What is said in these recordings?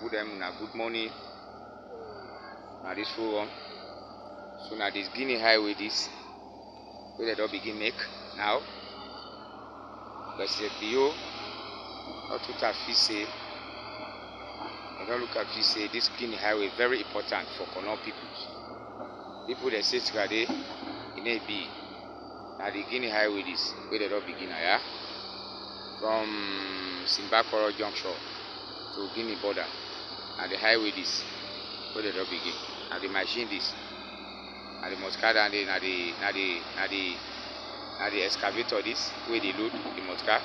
put them na good money. Now this full one. So now this Guinea highway this where they don't begin make now. Because the bio not look at say I don't look at say this Guinea highway very important for Kono people. People they say today in a be now the Guinea highway this where they don't begin yeah? From Simbakoro Junction to Guinea border. And the highway this where they don't begin. And the machine this and the muscada and the excavator this where they load the muscada.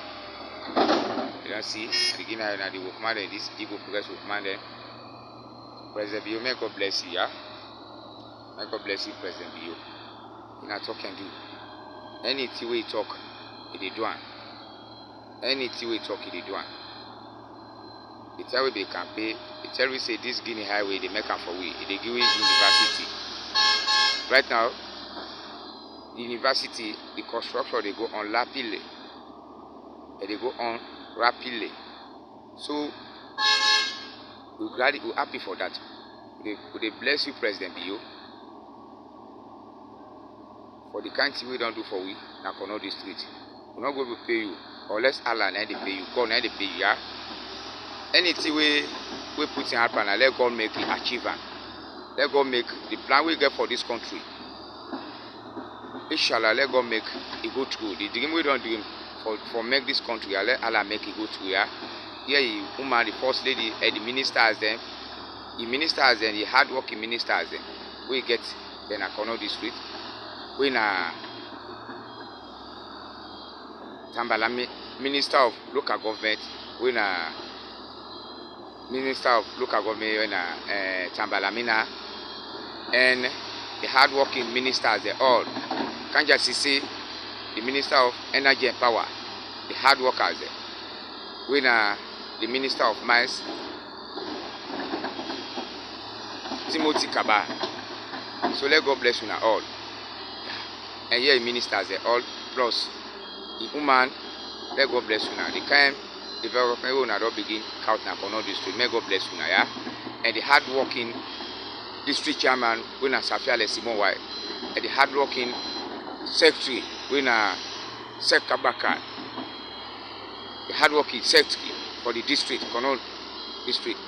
You don't see the Guinea and the workman and this Igbo progress workman then. President Bio, may God bless you, yeah? May God bless you, President Bio. You know talk and do. Anything we talk, it is done. Anything we talk, it is done. The tell we they can pay. The tell we say this Guinea highway they make up for we. They give we university. Right now, the university, the construction they go on rapidly. They go on rapidly. So we're glad, we're happy for that. They bless you, President Bio, for the kind thing we don't do for we na Kono district. We're not going to pay you unless Allah and they pay you. God and they pay you. Yeah? Anything we put in our plan, let God make it achieve. Let God make the plan we get for this country. Inshallah, let God make it go through. The dream we don't do for make this country, let Allah make it go through. Yeah? Here, the first lady, the ministers, them, the hard-working ministers, them, we get then a Kono district. We na Tambalami, Minister of Local Government, we na Minister of Local Government, we na Tambalamina, and the hard-working ministers, they all. Can't just see the Minister of Energy and Power, the hard workers, we na the Minister of Mines, Timothy Kaba. So let God bless you now all. And here ministers they all plus the woman, let God bless you now. The kind development will not begin count na Kono district. May God bless you now, yeah. And the hard working district chairman we na Safia Simon Wai. And the hard working secretary we na Sek Kabaka. The hard working secretary for the district, Kono district.